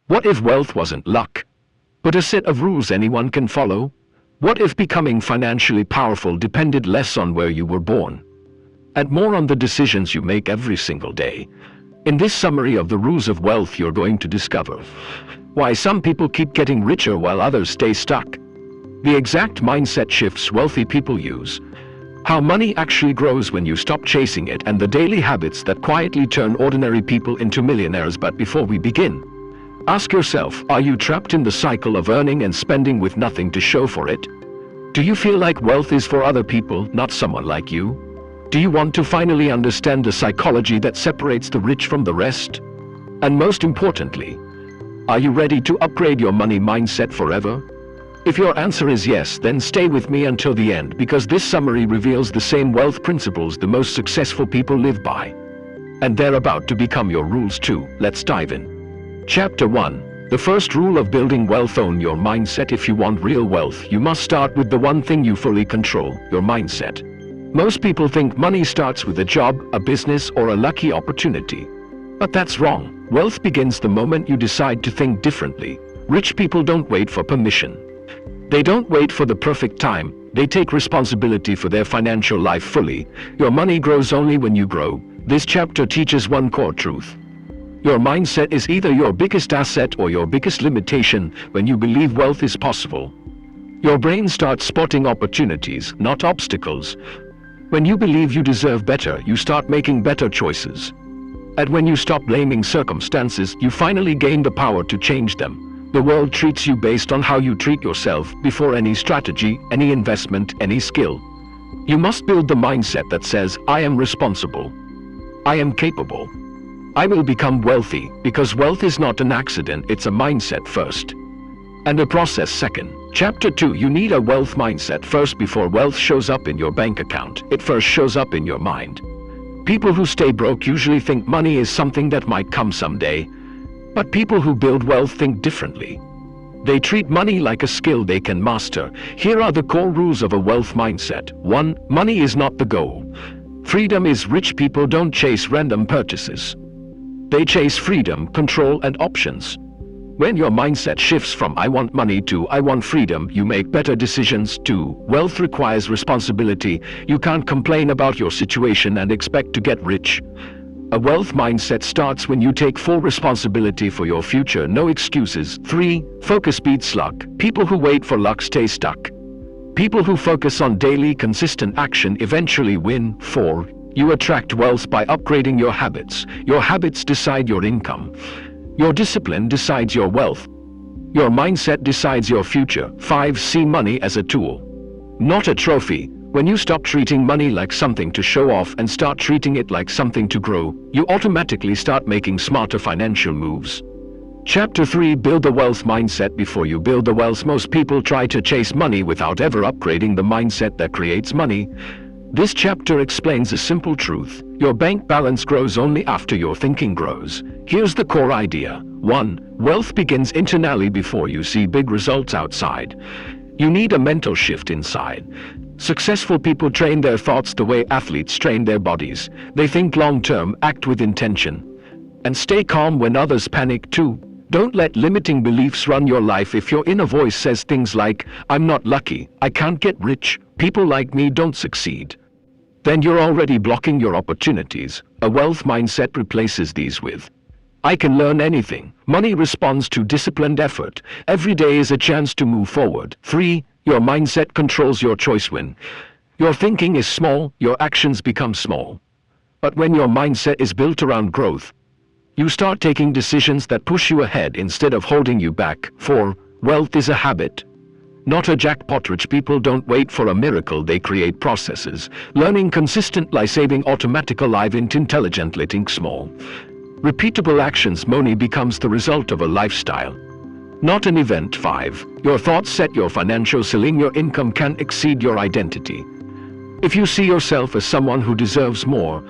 What if wealth wasn't luck, but a set of rules anyone can follow? What if becoming financially powerful depended less on where you were born, and more on the decisions you make every single day? In this summary of the rules of wealth, you're going to discover why some people keep getting richer while others stay stuck, the exact mindset shifts wealthy people use, how money actually grows when you stop chasing it, and the daily habits that quietly turn ordinary people into millionaires. But before we begin, ask yourself, are you trapped in the cycle of earning and spending with nothing to show for it? Do you feel like wealth is for other people, not someone like you? Do you want to finally understand the psychology that separates the rich from the rest? And most importantly, are you ready to upgrade your money mindset forever? If your answer is yes, then stay with me until the end, because this summary reveals the same wealth principles the most successful people live by. And they're about to become your rules too. Let's dive in. Chapter 1. The first rule of building wealth: own your mindset. If you want real wealth, you must start with the one thing you fully control: your mindset. Most people think money starts with a job, a business, or a lucky opportunity. But that's wrong. Wealth begins the moment you decide to think differently. Rich people don't wait for permission. They don't wait for the perfect time. They take responsibility for their financial life fully. Your money grows only when you grow. This chapter teaches one core truth: your mindset is either your biggest asset or your biggest limitation. When you believe wealth is possible, your brain starts spotting opportunities, not obstacles. When you believe you deserve better, you start making better choices. And when you stop blaming circumstances, you finally gain the power to change them. The world treats you based on how you treat yourself before any strategy, any investment, any skill. You must build the mindset that says, I am responsible. I am capable. I will become wealthy, because wealth is not an accident, it's a mindset first, and a process second. Chapter 2. You need a wealth mindset first before wealth shows up in your bank account. It first shows up in your mind. People who stay broke usually think money is something that might come someday. But people who build wealth think differently. They treat money like a skill they can master. Here are the core rules of a wealth mindset. 1. Money is not the goal. Freedom is. Rich people don't chase random purchases. They chase freedom, control, and options. When your mindset shifts from I want money to I want freedom, you make better decisions. 2. Wealth requires responsibility. You can't complain about your situation and expect to get rich. A wealth mindset starts when you take full responsibility for your future, no excuses. 3. Focus beats luck. People who wait for luck stay stuck. People who focus on daily, consistent action eventually win. 4. You attract wealth by upgrading your habits. Your habits decide your income. Your discipline decides your wealth. Your mindset decides your future. 5. See money as a tool, not a trophy. When you stop treating money like something to show off and start treating it like something to grow, you automatically start making smarter financial moves. Chapter 3. Build the wealth mindset before you build the wealth. Most people try to chase money without ever upgrading the mindset that creates money. This chapter explains a simple truth: your bank balance grows only after your thinking grows. Here's the core idea. 1. Wealth begins internally before you see big results outside. You need a mental shift inside. Successful people train their thoughts the way athletes train their bodies. They think long-term, act with intention, and stay calm when others panic too. Don't let limiting beliefs run your life. If your inner voice says things like, I'm not lucky, I can't get rich, people like me don't succeed, then you're already blocking your opportunities. A wealth mindset replaces these with, I can learn anything. Money responds to disciplined effort. Every day is a chance to move forward. 3. Your mindset controls your choice. When your thinking is small, your actions become small. But when your mindset is built around growth, you start taking decisions that push you ahead instead of holding you back. 4. Wealth is a habit, not a jackpot. Rich people don't wait for a miracle, they create processes. Learning consistent saving automatic alive int intelligently think small. Repeatable actions. Money becomes the result of a lifestyle, not an event. 5. Your thoughts set your financial ceiling. Your income can't exceed your identity. If you see yourself as someone who deserves more,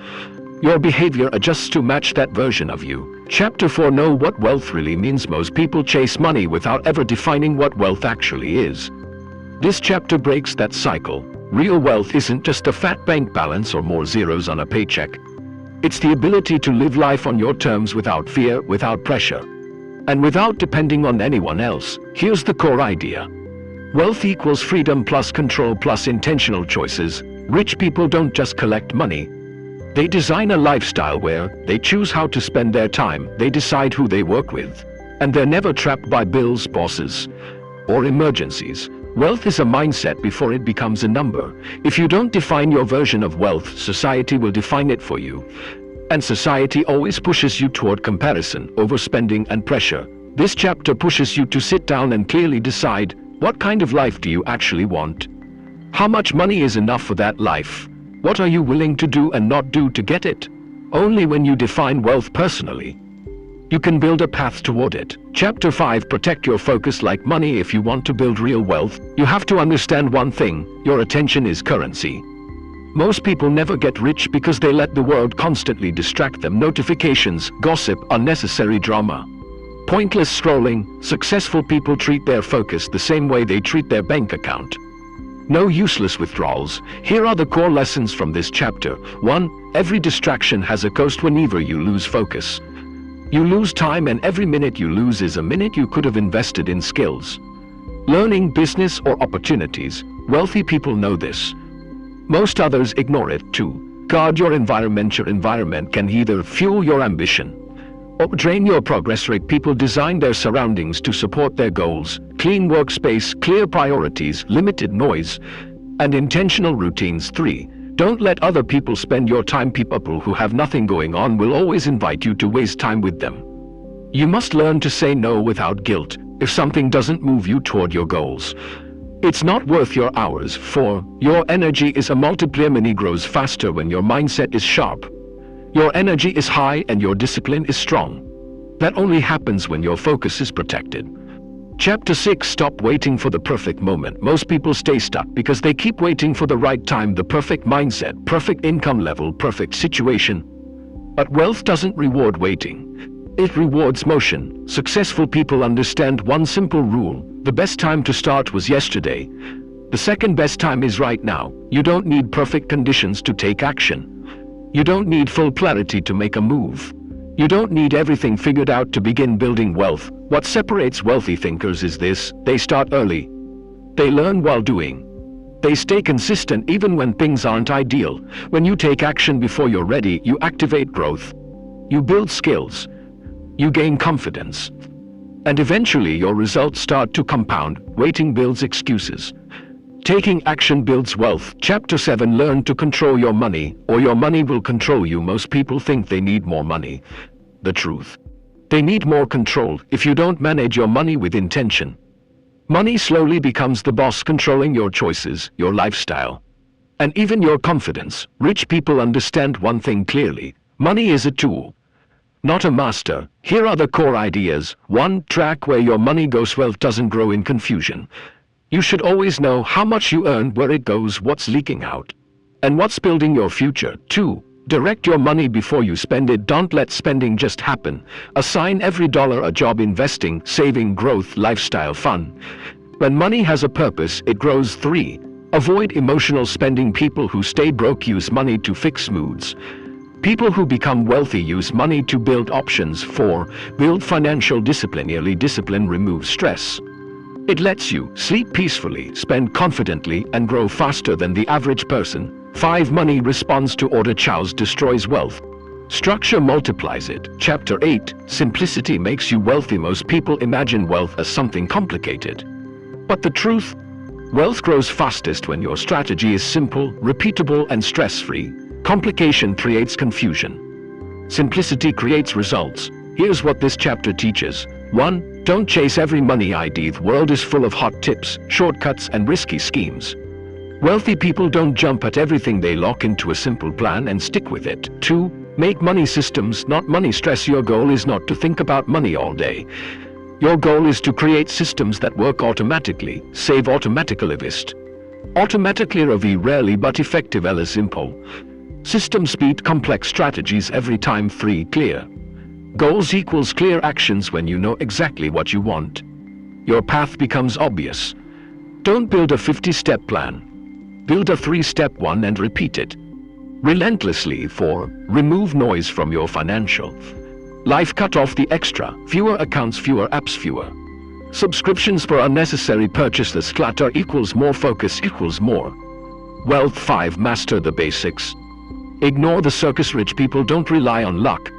your behavior adjusts to match that version of you. Chapter 4. Know what wealth really means. Most people chase money without ever defining what wealth actually is. This chapter breaks that cycle. Real wealth isn't just a fat bank balance or more zeros on a paycheck. It's the ability to live life on your terms without fear, without pressure. And without depending on anyone else. Here's the core idea. Wealth equals freedom plus control plus intentional choices. Rich people don't just collect money. They design a lifestyle where they choose how to spend their time, they decide who they work with, and they're never trapped by bills, bosses, or emergencies. Wealth is a mindset before it becomes a number. If you don't define your version of wealth, society will define it for you. And society always pushes you toward comparison, overspending, and pressure. This chapter pushes you to sit down and clearly decide, what kind of life do you actually want? How much money is enough for that life? What are you willing to do and not do to get it? Only when you define wealth personally, you can build a path toward it. Chapter 5. Protect your focus like money. If you want to build real wealth, you have to understand one thing: your attention is currency. Most people never get rich because they let the world constantly distract them. Notifications, gossip, unnecessary drama, pointless scrolling. Successful people treat their focus the same way they treat their bank account. No useless withdrawals. Here are the core lessons from this chapter. 1. Every distraction has a cost. Whenever you lose focus, you lose time, and every minute you lose is a minute you could have invested in skills, learning, business, or opportunities. Wealthy people know this. Most others ignore it too. Guard your environment. Your environment can either fuel your ambition or drain your progress rate. People design their surroundings to support their goals. Clean workspace, clear priorities, limited noise, and intentional routines. 3. Don't let other people spend your time. People who have nothing going on will always invite you to waste time with them. You must learn to say no without guilt if something doesn't move you toward your goals. It's not worth your hours. 4. Your energy is a multiplier. Money grows faster when your mindset is sharp. Your energy is high and your discipline is strong. That only happens when your focus is protected. Chapter 6. Stop waiting for the perfect moment. Most people stay stuck because they keep waiting for the right time, the perfect mindset, perfect income level, perfect situation. But wealth doesn't reward waiting. It rewards motion. Successful people understand one simple rule: the best time to start was yesterday. The second best time is right now. You don't need perfect conditions to take action. You don't need full clarity to make a move. You don't need everything figured out to begin building wealth. What separates wealthy thinkers is this: they start early. They learn while doing. They stay consistent even when things aren't ideal. When you take action before you're ready, you activate growth. You build skills. You gain confidence. And eventually your results start to compound. Waiting builds excuses. Taking action builds wealth. Chapter 7. Learn to control your money, or your money will control you. Most people think they need more money. The truth: they need more control. If you don't manage your money with intention, money slowly becomes the boss, controlling your choices, your lifestyle, and even your confidence. Rich people understand one thing clearly: money is a tool, not a master. Here are the core ideas. 1. Track where your money goes. Wealth doesn't grow in confusion. You should always know how much you earn, where it goes, what's leaking out, and what's building your future. 2. Direct your money before you spend it. Don't let spending just happen. Assign every dollar a job: investing, saving, growth, lifestyle, fun. When money has a purpose, it grows. 3. Avoid emotional spending. People who stay broke use money to fix moods. People who become wealthy use money to build options. 4. Build financial discipline. Yearly discipline removes stress. It lets you sleep peacefully, spend confidently, and grow faster than the average person. 5. Money responds to order. Chaos destroys wealth. Structure multiplies it. Chapter 8. Simplicity makes you wealthy. Most people imagine wealth as something complicated. But the truth: wealth grows fastest when your strategy is simple, repeatable, and stress-free. Complication creates confusion. Simplicity creates results. Here's what this chapter teaches. 1. Don't chase every money idea. The world is full of hot tips, shortcuts, and risky schemes. Wealthy people don't jump at everything. They lock into a simple plan and stick with it. 2. Make money systems, not money stress. Your goal is not to think about money all day. Your goal is to create systems that work automatically. Save automatically. Automatically rarely but effective. Simple. System speed complex strategies every time. 3. Clear goals equals clear actions. When you know exactly what you want, your path becomes obvious. Don't build a 50-step plan. Build a 3-step one and repeat it relentlessly. 4. Remove noise from your financial Life cut off the extra, fewer accounts, fewer apps, fewer subscriptions for unnecessary purchases. Clutter equals more, focus equals more wealth. 5. Master the basics. Ignore the circus. Rich people don't rely on luck.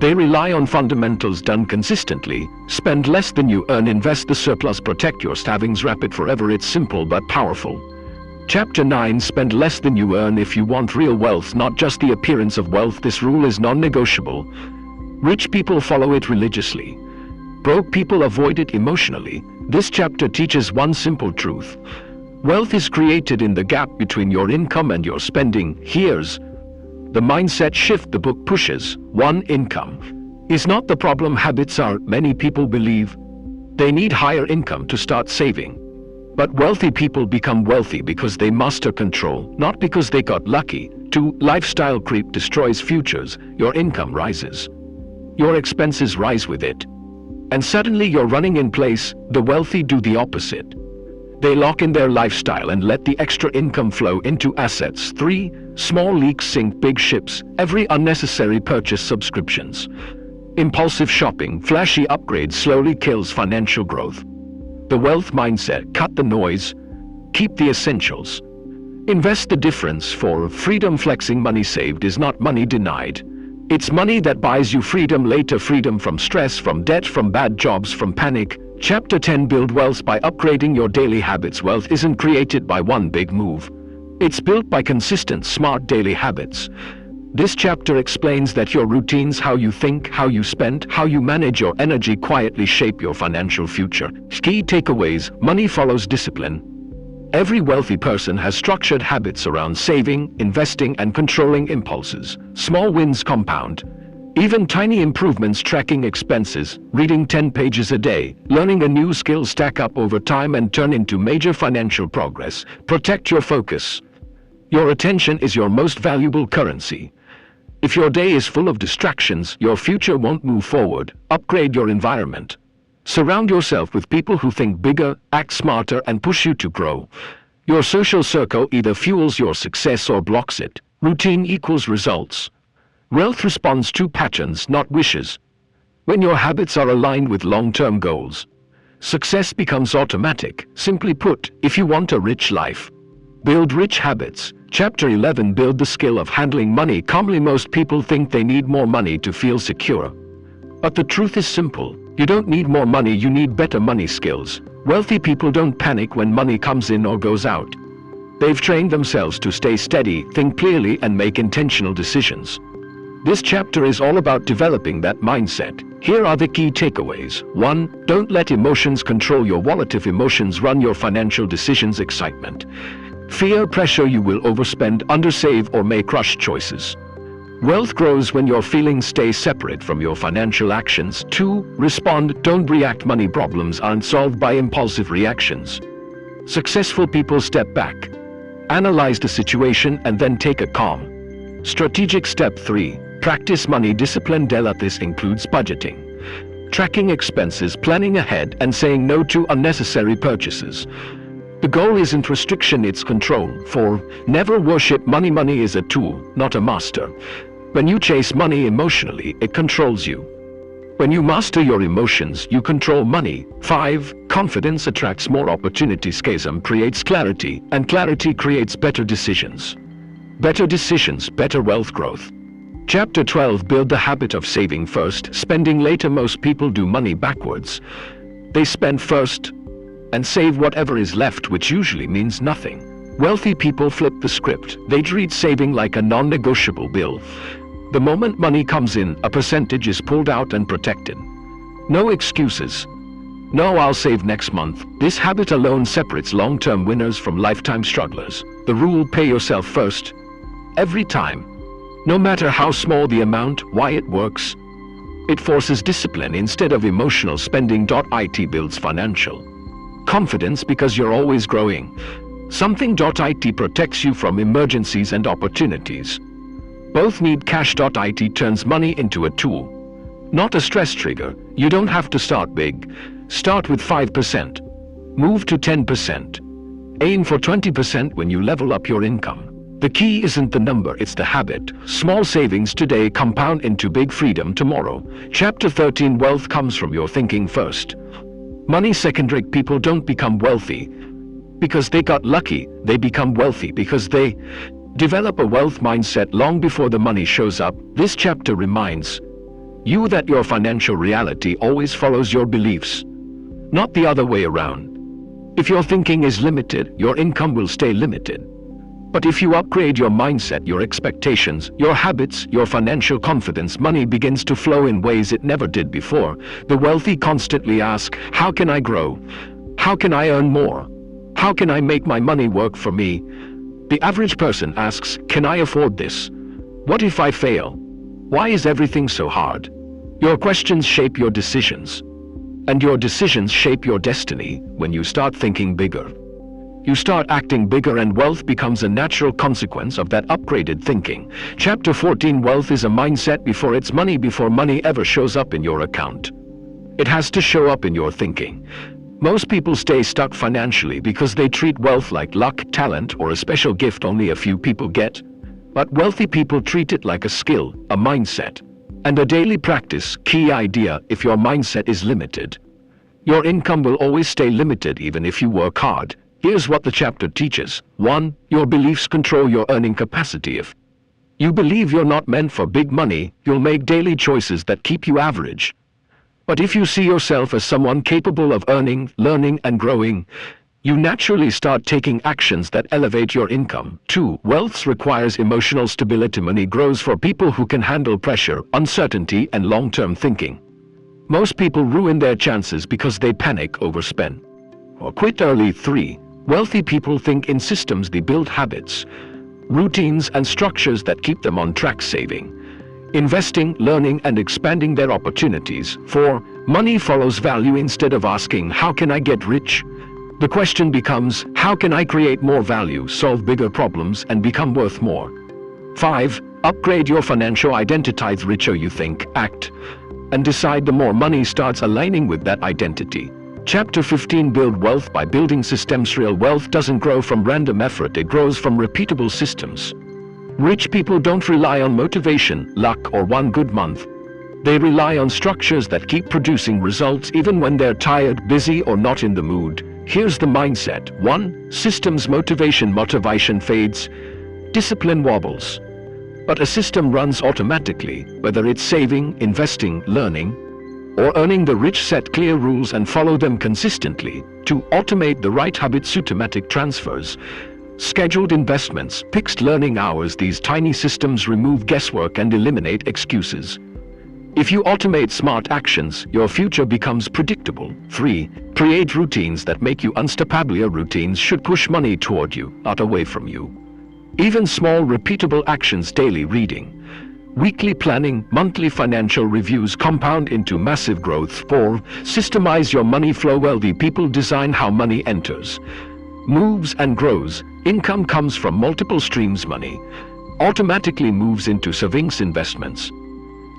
They rely on fundamentals done consistently. Spend less than you earn, invest the surplus, protect your savings. Wrap it forever. It's simple but powerful. Chapter 9. Spend less than you earn if you want real wealth, not just the appearance of wealth. This rule is non-negotiable. Rich people follow it religiously. Broke people avoid it emotionally. This chapter teaches one simple truth. Wealth is created in the gap between your income and your spending. Here's the mindset shift the book pushes. 1. Income is not the problem, habits are. Many people believe they need higher income to start saving. But wealthy people become wealthy because they master control, not because they got lucky. 2. Lifestyle creep destroys futures. Your income rises, your expenses rise with it, and suddenly you're running in place. The wealthy do the opposite. They lock in their lifestyle and let the extra income flow into assets. 3. Small leaks sink big ships. Every unnecessary purchase, subscriptions, impulsive shopping, flashy upgrades slowly kills financial growth. The wealth mindset: cut the noise, keep the essentials. Invest the difference for freedom. Flexing money saved is not money denied. It's money that buys you freedom later. Freedom from stress, from debt, from bad jobs, from panic. Chapter 10. Build wealth by upgrading your daily habits. Wealth isn't created by one big move. It's built by consistent, smart daily habits. This chapter explains that your routines, how you think, how you spend, how you manage your energy, quietly shape your financial future. Key takeaways: money follows discipline. Every wealthy person has structured habits around saving, investing, and controlling impulses. Small wins compound. Even tiny improvements, tracking expenses, reading 10 pages a day, learning a new skill, stack up over time and turn into major financial progress. Protect your focus. Your attention is your most valuable currency. If your day is full of distractions, your future won't move forward. Upgrade your environment. Surround yourself with people who think bigger, act smarter, and push you to grow. Your social circle either fuels your success or blocks it. Routine equals results. Wealth responds to patterns, not wishes. When your habits are aligned with long-term goals, success becomes automatic. Simply put, if you want a rich life, build rich habits. Chapter 11. Build the skill of handling money calmly. Most people think they need more money to feel secure. But the truth is simple. You don't need more money, you need better money skills. Wealthy people don't panic when money comes in or goes out. They've trained themselves to stay steady, think clearly, and make intentional decisions. This chapter is all about developing that mindset. Here are the key takeaways. 1. Don't let emotions control your wallet. If emotions run your financial decisions, excitement, fear, pressure, you will overspend, undersave, or make rush choices. Wealth grows when your feelings stay separate from your financial actions. 2. Respond, don't react. Money problems aren't solved by impulsive reactions. Successful people step back, analyze the situation, and then take a calm, strategic step. 3. Practice money discipline. This includes budgeting, tracking expenses, planning ahead, and saying no to unnecessary purchases. The goal isn't restriction, it's control. 4. Never worship money. Money is a tool, not a master. When you chase money emotionally, it controls you. When you master your emotions, you control money. 5. Confidence attracts more opportunities. Charisma creates clarity, and clarity creates better decisions. Better decisions, better wealth growth. Chapter 12. Build the habit of saving first, spending later. Most people do money backwards. They spend first and save whatever is left, which usually means nothing. Wealthy people flip the script. They treat saving like a non-negotiable bill. The moment money comes in, a percentage is pulled out and protected. No excuses. No, I'll save next month. This habit alone separates long-term winners from lifetime strugglers. The rule: pay yourself first. Every time. No matter how small the amount. Why it works? It forces discipline instead of emotional spending. It builds financial confidence because you're always growing. Something.it protects you from emergencies and opportunities. Both need cash. It turns money into a tool, not a stress trigger. You don't have to start big. Start with 5%. Move to 10%. Aim for 20% when you level up your income. The key isn't the number, it's the habit. Small savings today compound into big freedom tomorrow. Chapter 13. Wealth comes from your thinking first. Money secondary. People don't become wealthy because they got lucky. They become wealthy because they develop a wealth mindset long before the money shows up. This chapter reminds you that your financial reality always follows your beliefs, not the other way around. If your thinking is limited, your income will stay limited. But if you upgrade your mindset, your expectations, your habits, your financial confidence, money begins to flow in ways it never did before. The wealthy constantly ask, how can I grow? How can I earn more? How can I make my money work for me? The average person asks, can I afford this? What if I fail? Why is everything so hard? Your questions shape your decisions. And your decisions shape your destiny. When you start thinking bigger, you start acting bigger, and wealth becomes a natural consequence of that upgraded thinking. Chapter 14. Wealth is a mindset before it's money. Before money ever shows up in your account, it has to show up in your thinking. Most people stay stuck financially because they treat wealth like luck, talent, or a special gift only a few people get. But wealthy people treat it like a skill, a mindset, and a daily practice. Key idea: if your mindset is limited, your income will always stay limited even if you work hard. Here's what the chapter teaches. 1. Your beliefs control your earning capacity. If you believe you're not meant for big money, you'll make daily choices that keep you average. But if you see yourself as someone capable of earning, learning, and growing, you naturally start taking actions that elevate your income. 2. Wealth requires emotional stability. Money grows for people who can handle pressure, uncertainty, and long-term thinking. Most people ruin their chances because they panic, overspend, or quit early. 3. Wealthy people think in systems. They build habits, routines, and structures that keep them on track, saving, investing, learning, and expanding their opportunities. 4. Money follows value. Instead of asking, how can I get rich? The question becomes, how can I create more value, solve bigger problems, and become worth more? 5. Upgrade your financial identity. The richer you think, act, and decide, the more money starts aligning with that identity. Chapter 15. Build wealth by building systems. Real wealth doesn't grow from random effort, it grows from repeatable systems. Rich people don't rely on motivation, luck, or one good month. They rely on structures that keep producing results even when they're tired, busy, or not in the mood. Here's the mindset. 1. Systems. Motivation fades, discipline wobbles. But a system runs automatically, whether it's saving, investing, learning, or earning. The rich set clear rules and follow them consistently. To automate the right habits, automatic transfers, scheduled investments, fixed learning hours. These tiny systems remove guesswork and eliminate excuses. If you automate smart actions, your future becomes predictable. 3. Create routines that make you unstoppable. Your routines should push money toward you, not away from you. Even small, repeatable actions, daily reading, weekly planning, monthly financial reviews, compound into massive growth. 4. Systemize your money flow. Wealthy people design how money enters, moves, and grows. Income comes from multiple streams. Money automatically moves into savings, investments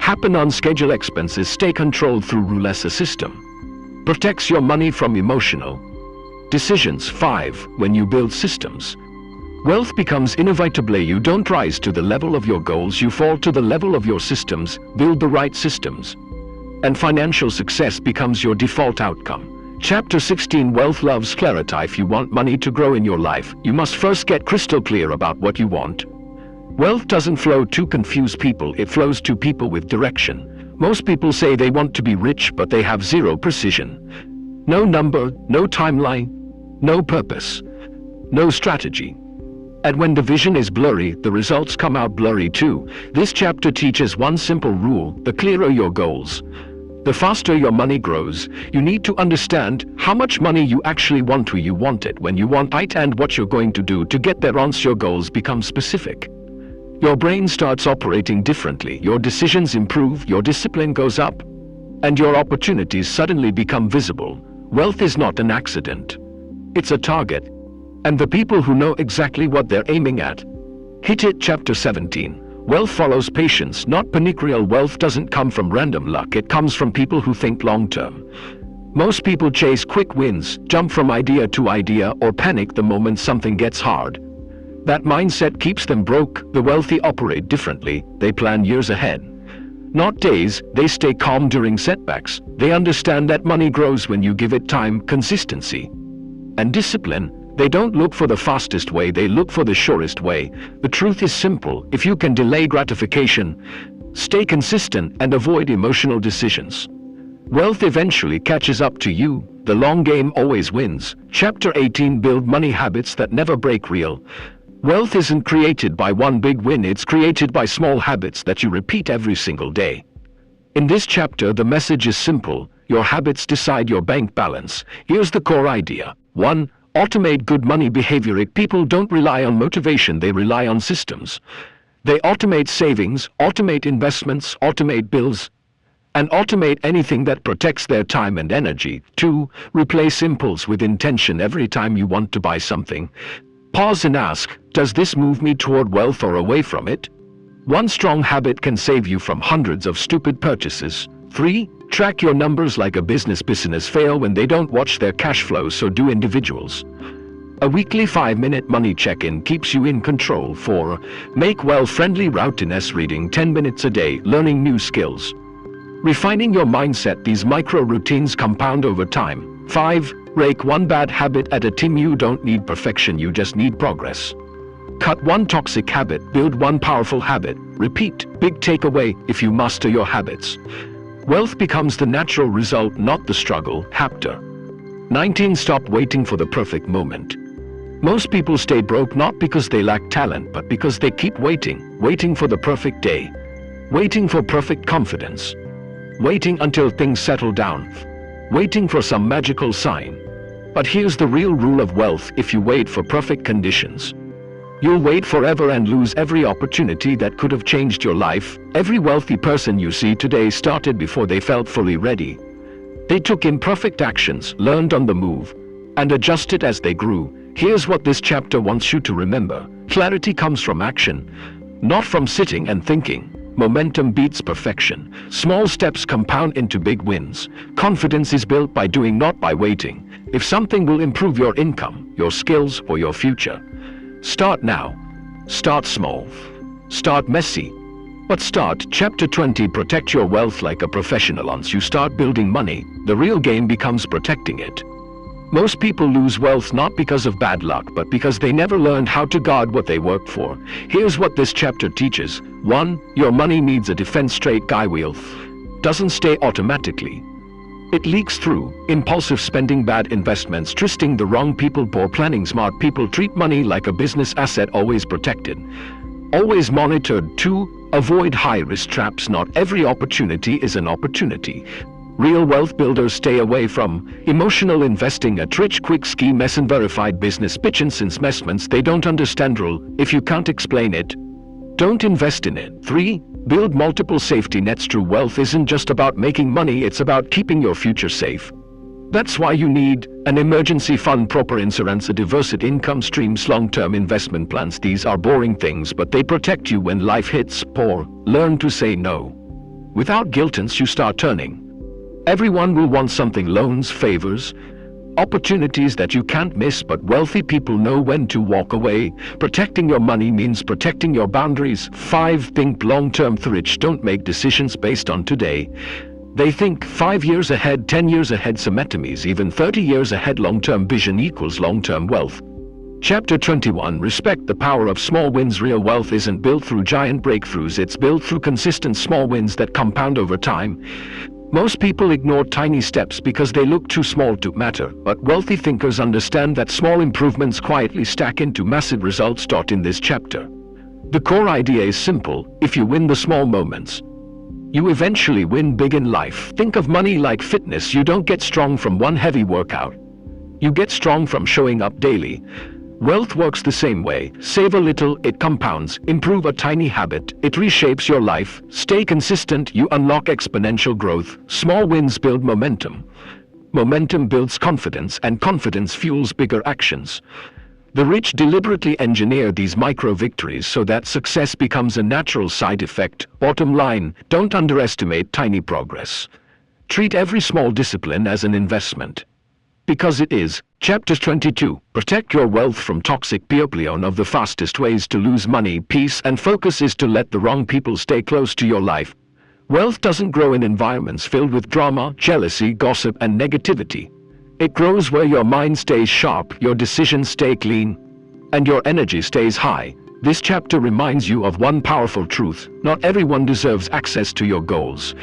happen on schedule, expenses stay controlled through rules. A system protects your money from emotional decisions. 5. When you build systems, wealth becomes inevitable. You don't rise to the level of your goals, you fall to the level of your systems. Build the right systems, and financial success becomes your default outcome. Chapter 16. Wealth loves clarity. If you want money to grow in your life, you must first get crystal clear about what you want. Wealth doesn't flow to confused people, it flows to people with direction. Most people say they want to be rich, but they have zero precision. No number, no timeline, no purpose, no strategy. And when the vision is blurry, the results come out blurry too. This chapter teaches one simple rule: the clearer your goals, the faster your money grows. You need to understand how much money you actually want, who you want it, when you want it, and what you're going to do to get there. Once your goals become specific, your brain starts operating differently, your decisions improve, your discipline goes up, and your opportunities suddenly become visible. Wealth is not an accident, it's a target. And the people who know exactly what they're aiming at hit it. Chapter 17. Wealth follows patience, not panic. Real wealth doesn't come from random luck, it comes from people who think long-term. Most people chase quick wins, jump from idea to idea, or panic the moment something gets hard. That mindset keeps them broke. The wealthy operate differently. They plan years ahead, not days. They stay calm during setbacks. They understand that money grows when you give it time, consistency, and discipline. They don't look for the fastest way, they look for the surest way. The truth is simple: if you can delay gratification, stay consistent, and avoid emotional decisions, wealth eventually catches up to you. The long game always wins. Chapter 18: Build money habits that never break. Real wealth isn't created by one big win, it's created by small habits that you repeat every single day. In this chapter, the message is simple: your habits decide your bank balance. Here's the core idea. 1. Automate good money behavior. People don't rely on motivation, they rely on systems. They automate savings, automate investments, automate bills, and automate anything that protects their time and energy. 2. Replace impulse with intention. Every time you want to buy something, pause and ask, does this move me toward wealth or away from it? One strong habit can save you from hundreds of stupid purchases. 3. Track your numbers like a business fail when they don't watch their cash flow, so do individuals. A weekly 5-minute money check-in keeps you in control. 4. Make well-friendly routines. Reading 10 minutes a day, learning new skills, refining your mindset. These micro routines compound over time. 5. Break one bad habit at a time. You don't need perfection, you just need progress. Cut one toxic habit, build one powerful habit. Repeat. Big takeaway: if you master your habits, wealth becomes the natural result, not the struggle. Chapter 19: Stop waiting for the perfect moment. Most people stay broke not because they lack talent, but because they keep waiting for the perfect day, waiting for perfect confidence, waiting until things settle down, waiting for some magical sign. But here's the real rule of wealth: if you wait for perfect conditions, you'll wait forever and lose every opportunity that could have changed your life. Every wealthy person you see today started before they felt fully ready. They took imperfect actions, learned on the move, and adjusted as they grew. Here's what this chapter wants you to remember: clarity comes from action, not from sitting and thinking. Momentum beats perfection. Small steps compound into big wins. Confidence is built by doing, not by waiting. If something will improve your income, your skills, or your future, start now. Start small. Start messy, but start. Chapter 20: Protect your wealth like a professional. Once you start building money, the real game becomes protecting it. Most people lose wealth not because of bad luck, but because they never learned how to guard what they worked for. Here's what this chapter teaches. 1. Your money needs a defense. Straight guy wealth doesn't stay automatically. It leaks through impulsive spending, bad investments, trusting the wrong people, poor planning. Smart people treat money like a business asset, always protected, always monitored. 2. Avoid high-risk traps. Not every opportunity is an opportunity. Real wealth builders stay away from emotional investing, a rich quick scheme, unverified business pitch, and investments they don't understand. Rule: if you can't explain it, don't invest in it. 3. Build multiple safety nets. True wealth isn't just about making money, it's about keeping your future safe. That's why you need an emergency fund, proper insurance, a diverse income streams, long-term investment plans. These are boring things, but they protect you when life hits. 4. Learn to say no without guilt. Once you start turning, everyone will want something: loans, favors, opportunities that you can't miss. But wealthy people know when to walk away. Protecting your money means protecting your boundaries. 5. Think long-term. The rich don't make decisions based on today. They think 5 years ahead, 10 years ahead, sometimes even 30 years ahead. Long-term vision equals long-term wealth. Chapter 21: Respect the power of small wins. Real wealth isn't built through giant breakthroughs, it's built through consistent small wins that compound over time. Most people ignore tiny steps because they look too small to matter, but wealthy thinkers understand that small improvements quietly stack into massive results. In this chapter, the core idea is simple: if you win the small moments, you eventually win big in life. Think of money like fitness. You don't get strong from one heavy workout. You get strong from showing up daily. Wealth works the same way. Save a little, it compounds. Improve a tiny habit, it reshapes your life. Stay consistent, you unlock exponential growth. Small wins build momentum. Momentum builds confidence, and confidence fuels bigger actions. The rich deliberately engineer these micro victories so that success becomes a natural side effect. Bottom line: don't underestimate tiny progress. Treat every small discipline as an investment. Because it is. Chapter 22. Protect your wealth from toxic peer pressure. One of the fastest ways to lose money, peace, and focus is to let the wrong people stay close to your life. Wealth doesn't grow in environments filled with drama, jealousy, gossip, and negativity. It grows where your mind stays sharp, your decisions stay clean, and your energy stays high. This chapter reminds you of one powerful truth: not everyone deserves access to your goals,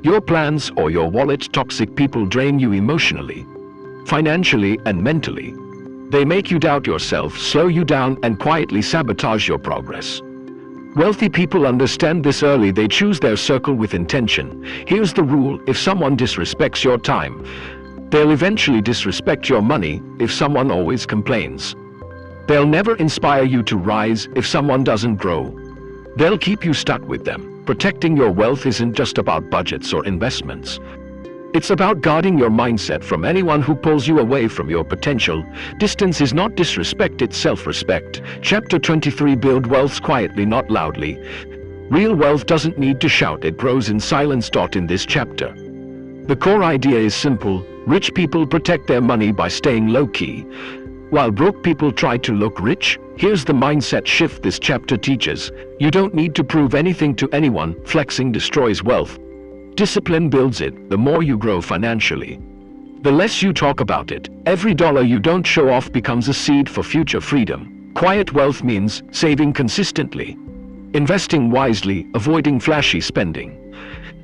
your plans, or your wallet. Toxic people drain you emotionally, financially, and mentally. They make you doubt yourself, slow you down, and quietly sabotage your progress. Wealthy people understand this early. They choose their circle with intention. Here's the rule: if someone disrespects your time, they'll eventually disrespect your money. If someone always complains, they'll never inspire you to rise. If someone doesn't grow, they'll keep you stuck with them. Protecting your wealth isn't just about budgets or investments. It's about guarding your mindset from anyone who pulls you away from your potential. Distance is not disrespect, it's self-respect. Chapter 23. Build wealth quietly, not loudly. Real wealth doesn't need to shout, it grows in silence. In this chapter, the core idea is simple: rich people protect their money by staying low-key, while broke people try to look rich. Here's the mindset shift this chapter teaches: you don't need to prove anything to anyone. Flexing destroys wealth. Discipline builds it. The more you grow financially, the less you talk about it. Every dollar you don't show off becomes a seed for future freedom. Quiet wealth means saving consistently, investing wisely, avoiding flashy spending,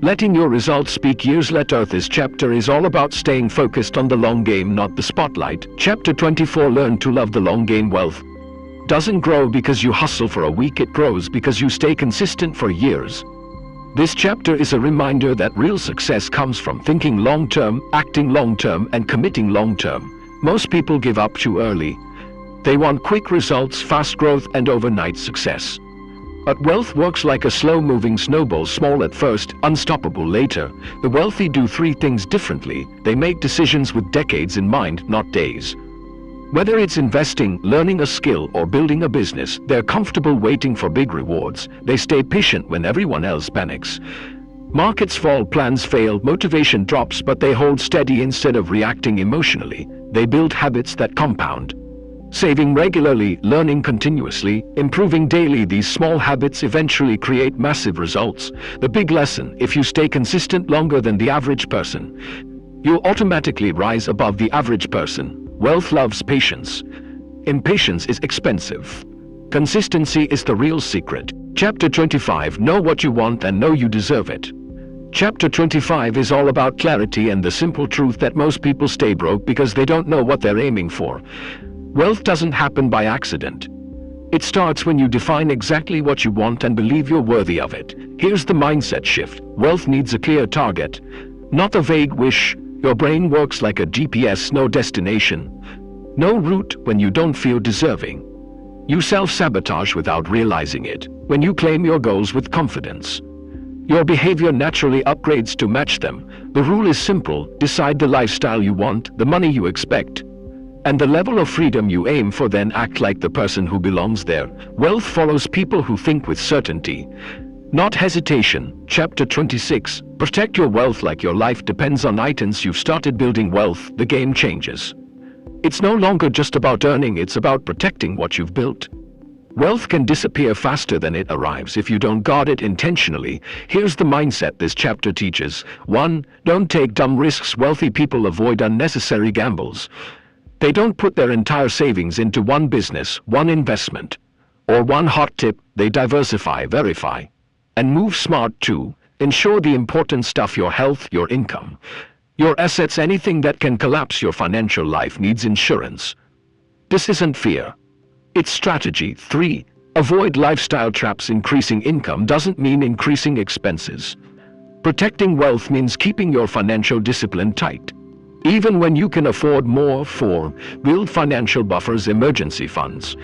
letting your results speak years later. This chapter is all about staying focused on the long game, not the spotlight. Chapter 24. Learn to love the long game. Wealth doesn't grow because you hustle for a week, it grows because you stay consistent for years. This chapter is a reminder that real success comes from thinking long-term, acting long-term, and committing long-term. Most people give up too early. They want quick results, fast growth, and overnight success. But wealth works like a slow-moving snowball: small at first, unstoppable later. The wealthy do three things differently. They make decisions with decades in mind, not days. Whether it's investing, learning a skill, or building a business, they're comfortable waiting for big rewards. They stay patient when everyone else panics. Markets fall, plans fail, motivation drops, but they hold steady instead of reacting emotionally. They build habits that compound. Saving regularly, learning continuously, improving daily. These small habits eventually create massive results. The big lesson: if you stay consistent longer than the average person, you'll automatically rise above the average person. Wealth loves patience. Impatience is expensive. Consistency is the real secret. Chapter 25. Know what you want and know you deserve it. Chapter 25 is all about clarity and the simple truth that most people stay broke because they don't know what they're aiming for. Wealth doesn't happen by accident. It starts when you define exactly what you want and believe you're worthy of it. Here's the mindset shift: wealth needs a clear target, not a vague wish. Your brain works like a GPS: no destination, no route. When you don't feel deserving, you self-sabotage without realizing it. When you claim your goals with confidence, your behavior naturally upgrades to match them. The rule is simple: decide the lifestyle you want, the money you expect, and the level of freedom you aim for, then act like the person who belongs there. Wealth follows people who think with certainty, not hesitation. Chapter 26. Protect your wealth like your life depends on items. You've started building wealth, the game changes. It's no longer just about earning, it's about protecting what you've built. Wealth can disappear faster than it arrives if you don't guard it intentionally. Here's the mindset this chapter teaches. 1. Don't take dumb risks. Wealthy people avoid unnecessary gambles. They don't put their entire savings into one business, one investment, or one hot tip. They diversify, verify, and move smart too. Ensure the important stuff: your health, your income, your assets. Anything that can collapse your financial life needs insurance. This isn't fear, it's strategy. 3. Avoid lifestyle traps. Increasing income doesn't mean increasing expenses. Protecting wealth means keeping your financial discipline tight, even when you can afford more. 4. Build financial buffers, emergency funds,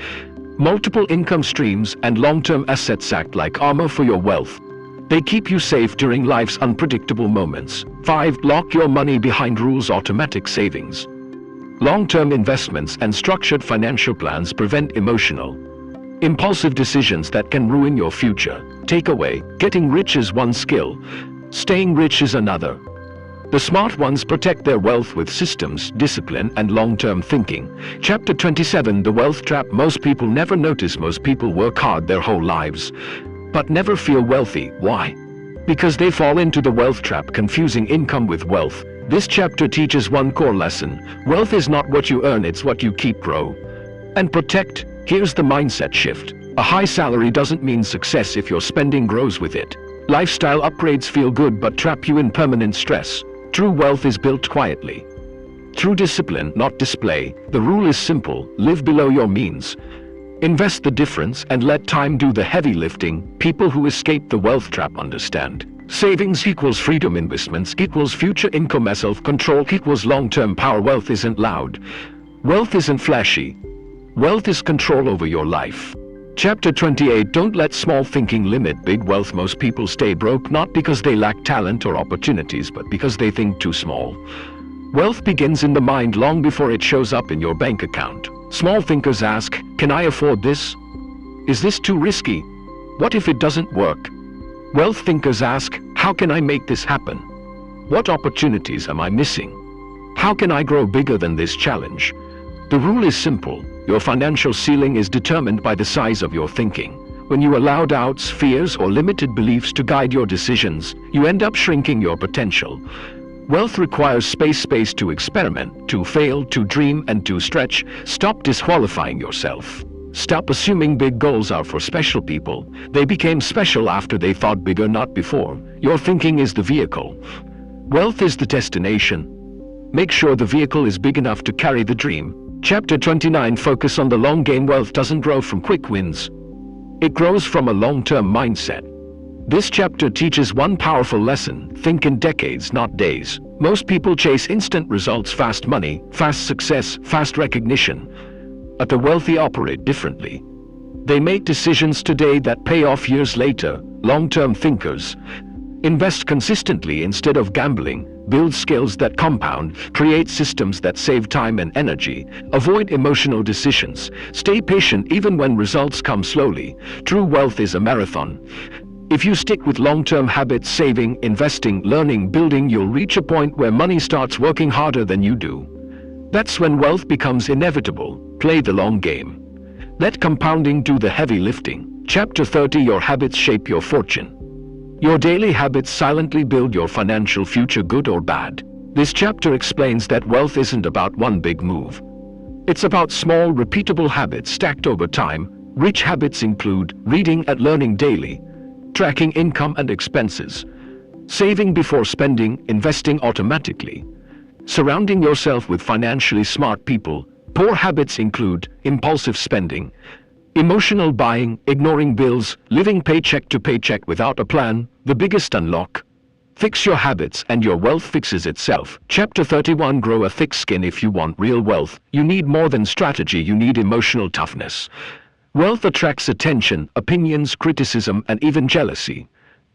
multiple income streams, and long-term assets act like armor for your wealth. They keep you safe during life's unpredictable moments. 5. Lock your money behind rules. Automatic savings, long-term investments, and structured financial plans prevent emotional, impulsive decisions that can ruin your future. Takeaway: getting rich is one skill, staying rich is another. The smart ones protect their wealth with systems, discipline, and long-term thinking. Chapter 27, The Wealth Trap. Most people never notice. Most people work hard their whole lives, but never feel wealthy. Why? Because they fall into the wealth trap, confusing income with wealth. This chapter teaches one core lesson. Wealth is not what you earn, it's what you keep, grow, and protect. Here's the mindset shift. A high salary doesn't mean success if your spending grows with it. Lifestyle upgrades feel good but trap you in permanent stress. True wealth is built quietly, through discipline, not display. The rule is simple: live below your means. Invest the difference and let time do the heavy lifting. People who escape the wealth trap understand. Savings equals freedom, investments equals future income, self-control equals long-term power. Wealth isn't loud. Wealth isn't flashy. Wealth is control over your life. Chapter 28, Don't let small thinking limit big wealth. Most people stay broke not because they lack talent or opportunities, but because they think too small. Wealth begins in the mind long before it shows up in your bank account. Small thinkers ask, can I afford this? Is this too risky? What if it doesn't work? Wealth thinkers ask, how can I make this happen? What opportunities am I missing? How can I grow bigger than this challenge? The rule is simple. Your financial ceiling is determined by the size of your thinking. When you allow doubts, fears, or limited beliefs to guide your decisions, you end up shrinking your potential. Wealth requires space to experiment, to fail, to dream, and to stretch. Stop disqualifying yourself. Stop assuming big goals are for special people. They became special after they thought bigger, not before. Your thinking is the vehicle. Wealth is the destination. Make sure the vehicle is big enough to carry the dream. Chapter 29, Focus on the long game. Wealth doesn't grow from quick wins. It grows from a long-term mindset. This chapter teaches one powerful lesson: think in decades, not days. Most people chase instant results, fast money, fast success, fast recognition. But the wealthy operate differently. They make decisions today that pay off years later. Long-term thinkers invest consistently instead of gambling, build skills that compound, create systems that save time and energy, avoid emotional decisions, stay patient even when results come slowly. True wealth is a marathon. If you stick with long-term habits, saving, investing, learning, building, you'll reach a point where money starts working harder than you do. That's when wealth becomes inevitable. Play the long game. Let compounding do the heavy lifting. Chapter 30, Your habits shape your fortune. Your daily habits silently build your financial future, good or bad. This chapter explains that wealth isn't about one big move. It's about small, repeatable habits stacked over time. Rich habits include reading and learning daily, tracking income and expenses, saving before spending, investing automatically, surrounding yourself with financially smart people. Poor habits include impulsive spending, emotional buying, ignoring bills, living paycheck to paycheck without a plan. The biggest unlock: fix your habits and your wealth fixes itself. Chapter 31, Grow a thick skin. If you want real wealth, you need more than strategy, you need emotional toughness. Wealth attracts attention, opinions, criticism, and even jealousy.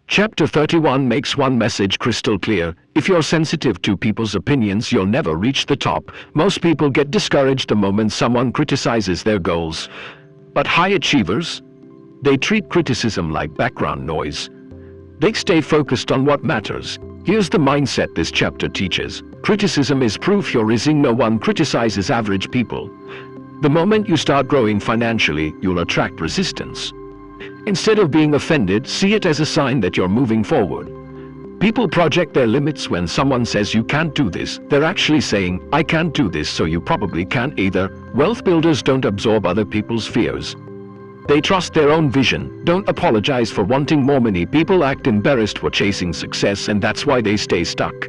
Chapter 31 makes one message crystal clear: if you're sensitive to people's opinions, you'll never reach the top. Most people get discouraged the moment someone criticizes their goals. But high achievers, they treat criticism like background noise. They stay focused on what matters. Here's the mindset this chapter teaches: criticism is proof you're rising. No one criticizes average people. The moment you start growing financially, you'll attract resistance. Instead of being offended, see it as a sign that you're moving forward. People project their limits. When someone says you can't do this, they're actually saying, I can't do this, so you probably can't either. Wealth builders don't absorb other people's fears. They trust their own vision. Don't apologize for wanting more. Many people act embarrassed for chasing success, and that's why they stay stuck.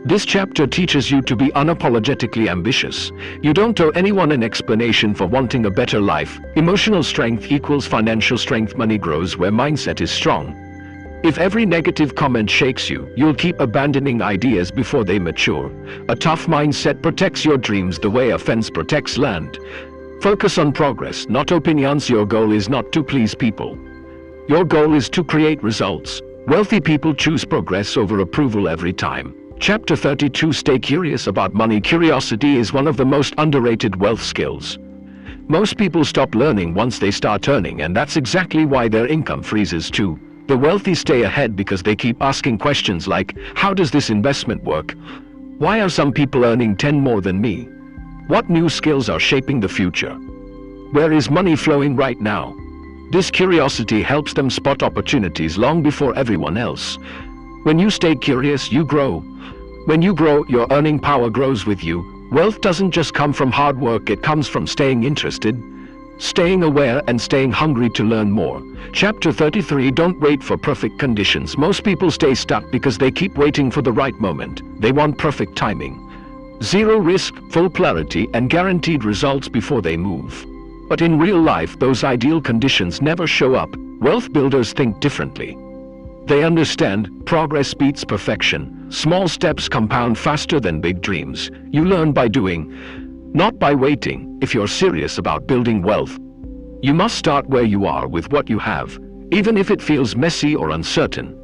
This chapter teaches you to be unapologetically ambitious. You don't owe anyone an explanation for wanting a better life. Emotional strength equals financial strength. Money grows where mindset is strong. If every negative comment shakes you, you'll keep abandoning ideas before they mature. A tough mindset protects your dreams the way a fence protects land. Focus on progress, not opinions. Your goal is not to please people. Your goal is to create results. Wealthy people choose progress over approval every time. Chapter 32, Stay curious about money. Curiosity is one of the most underrated wealth skills. Most people stop learning once they start earning, and that's exactly why their income freezes too. The wealthy stay ahead because they keep asking questions like, how does this investment work? Why are some people earning 10 more than me? What new skills are shaping the future? Where is money flowing right now? This curiosity helps them spot opportunities long before everyone else. When you stay curious, you grow. When you grow, your earning power grows with you. Wealth doesn't just come from hard work, it comes from staying interested, staying aware, and staying hungry to learn more. Chapter 33. Don't wait for perfect conditions. Most people stay stuck because they keep waiting for the right moment. They want perfect timing. Zero risk, full clarity, and guaranteed results before they move. But in real life, those ideal conditions never show up. Wealth builders think differently. They understand progress beats perfection. Small steps compound faster than big dreams. You learn by doing, not by waiting. If you're serious about building wealth, you must start where you are with what you have, even if it feels messy or uncertain.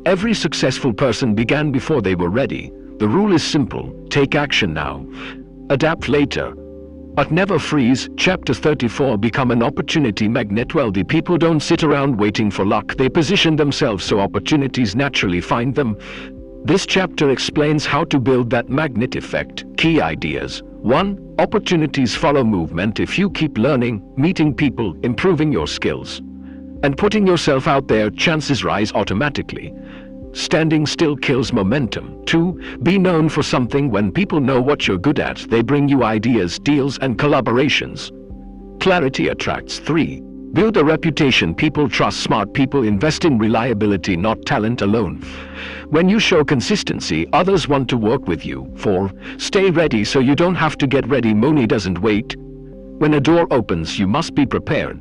Every successful person began before they were ready. The rule is simple: take action now, adapt later, but never freeze. Chapter 34. Become an opportunity magnet. Wealthy people don't sit around waiting for luck. They position themselves so opportunities naturally find them. This chapter explains how to build that magnet effect. Key ideas. 1. Opportunities follow movement. If you keep learning, meeting people, improving your skills, and putting yourself out there, chances rise automatically. Standing still kills momentum. 2. Be known for something. When people know what you're good at, they bring you ideas, deals, and collaborations. Clarity attracts. 3. Build a reputation. People trust smart people. Invest in reliability, not talent alone. When you show consistency, others want to work with you. 4. Stay ready so you don't have to get ready. Money doesn't wait. When a door opens, you must be prepared.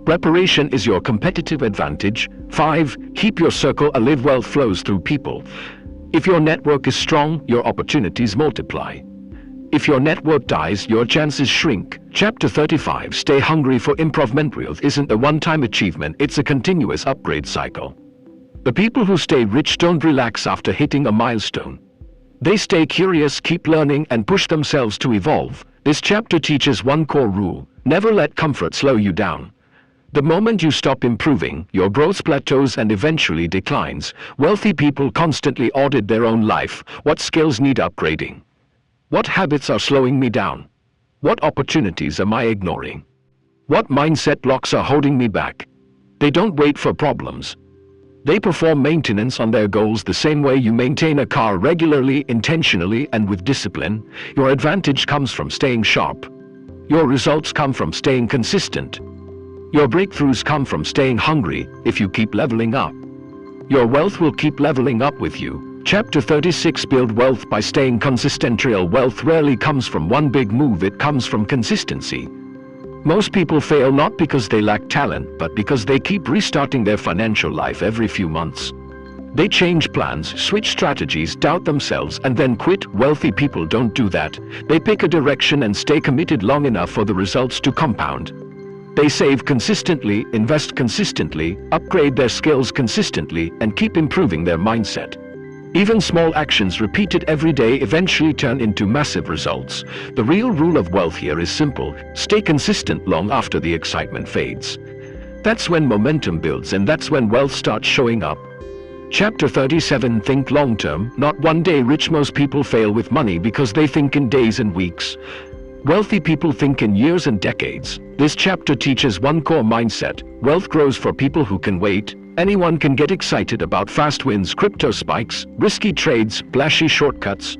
Preparation is your competitive advantage. 5. Keep your circle alive. Wealth flows through people. If your network is strong, your opportunities multiply. If your network dies, your chances shrink. Chapter 35. Stay hungry for improvement. Wealth isn't a one-time achievement, it's a continuous upgrade cycle. The people who stay rich don't relax after hitting a milestone. They stay curious, keep learning, and push themselves to evolve. This chapter teaches one core rule: never let comfort slow you down. The moment you stop improving, your growth plateaus and eventually declines. Wealthy people constantly audit their own life. What skills need upgrading? What habits are slowing me down? What opportunities am I ignoring? What mindset blocks are holding me back? They don't wait for problems. They perform maintenance on their goals the same way you maintain a car: regularly, intentionally, and with discipline. Your advantage comes from staying sharp. Your results come from staying consistent. Your breakthroughs come from staying hungry. If you keep leveling up, your wealth will keep leveling up with you. Chapter 36. Build wealth by staying consistent. Real wealth rarely comes from one big move, it comes from consistency. Most people fail not because they lack talent, but because they keep restarting their financial life every few months. They change plans, switch strategies, doubt themselves, and then quit. Wealthy people don't do that. They pick a direction and stay committed long enough for the results to compound. They save consistently, invest consistently, upgrade their skills consistently, and keep improving their mindset. Even small actions repeated every day eventually turn into massive results. The real rule of wealth here is simple: stay consistent long after the excitement fades. That's when momentum builds, and that's when wealth starts showing up. Chapter 37. Think long-term, not one day rich. Most people fail with money because they think in days and weeks. Wealthy people think in years and decades. This chapter teaches one core mindset: wealth grows for people who can wait. Anyone can get excited about fast wins, crypto spikes, risky trades, flashy shortcuts.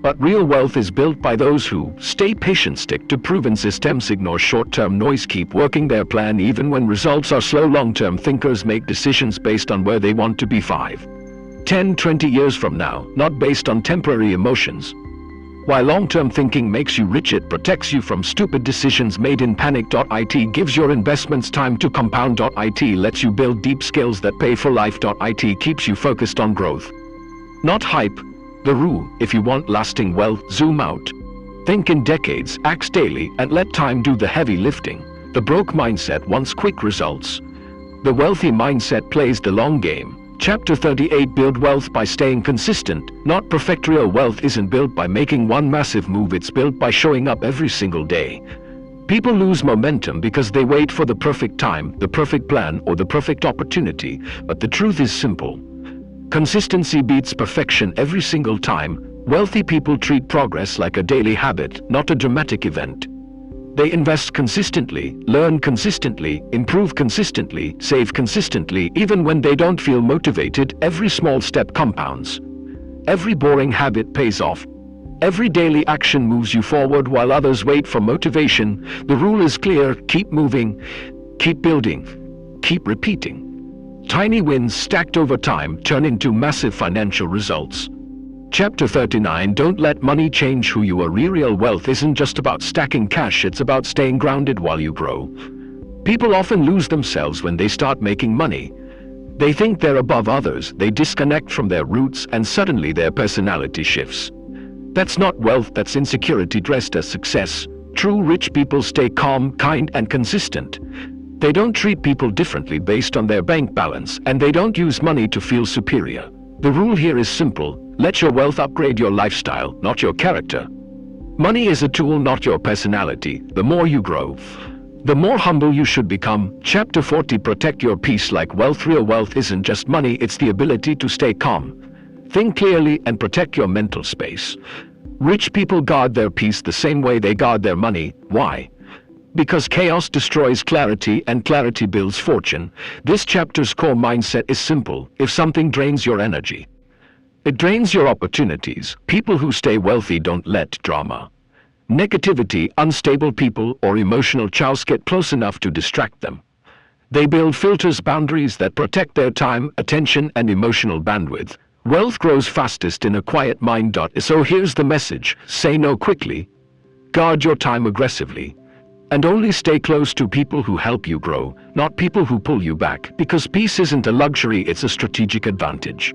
But real wealth is built by those who stay patient, stick to proven systems, ignore short-term noise, keep working their plan even when results are slow. Long-term thinkers make decisions based on where they want to be 5, 10, 20 years from now, not based on temporary emotions. While long-term thinking makes you rich, it protects you from stupid decisions made in panic. It gives your investments time to compound. It lets you build deep skills that pay for life. It keeps you focused on growth, not hype. The rule: if you want lasting wealth, zoom out. Think in decades, act daily, and let time do the heavy lifting. The broke mindset wants quick results. The wealthy mindset plays the long game. Chapter 38. Build wealth by staying consistent, not perfect. Real wealth isn't built by making one massive move, it's built by showing up every single day. People lose momentum because they wait for the perfect time, the perfect plan, or the perfect opportunity. But the truth is simple. Consistency beats perfection every single time. Wealthy people treat progress like a daily habit, not a dramatic event. They invest consistently, learn consistently, improve consistently, save consistently. Even when they don't feel motivated, every small step compounds. Every boring habit pays off. Every daily action moves you forward while others wait for motivation. The rule is clear: keep moving, keep building, keep repeating. Tiny wins stacked over time turn into massive financial results. Chapter 39. Don't let money change who you are. Real wealth isn't just about stacking cash, it's about staying grounded while you grow. People often lose themselves when they start making money. They think they're above others, they disconnect from their roots, and suddenly their personality shifts. That's not wealth, that's insecurity dressed as success. True rich people stay calm, kind, and consistent. They don't treat people differently based on their bank balance, and they don't use money to feel superior. The rule here is simple: let your wealth upgrade your lifestyle, not your character. Money is a tool, not your personality. The more you grow, the more humble you should become. Chapter 40. Protect your peace like wealth. Real wealth isn't just money, it's the ability to stay calm, think clearly, and protect your mental space. Rich people guard their peace the same way they guard their money. Why? Because chaos destroys clarity and clarity builds fortune. This chapter's core mindset is simple: if something drains your energy, it drains your opportunities. People who stay wealthy don't let drama, negativity, unstable people, or emotional chaos get close enough to distract them. They build filters, boundaries that protect their time, attention, and emotional bandwidth. Wealth grows fastest in a quiet mind. So here's the message: say no quickly, guard your time aggressively, and only stay close to people who help you grow, not people who pull you back. Because peace isn't a luxury, it's a strategic advantage.